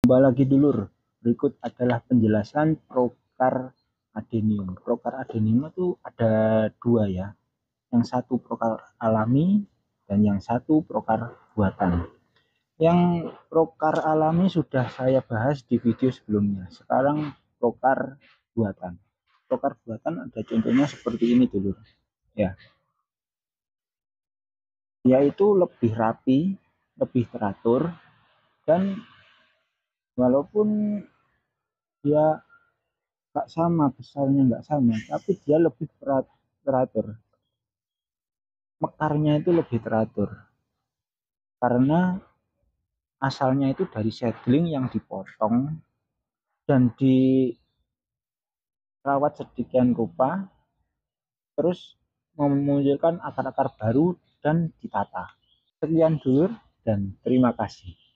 Jumpa lagi dulur. Berikut adalah penjelasan procar adenium. Procar adenium itu ada dua ya. Yang satu procar alami dan yang satu procar buatan. Yang procar alami sudah saya bahas di video sebelumnya. Sekarang procar buatan. Procar buatan ada contohnya seperti ini dulur. Ya, yaitu lebih rapi, lebih teratur, dan walaupun dia nggak sama, besarnya nggak sama, tapi dia lebih teratur. Mekarnya itu lebih teratur karena asalnya itu dari seedling yang dipotong dan dirawat sedemikian rupa, terus memunculkan akar-akar baru dan ditata. Sekian dulu dan terima kasih.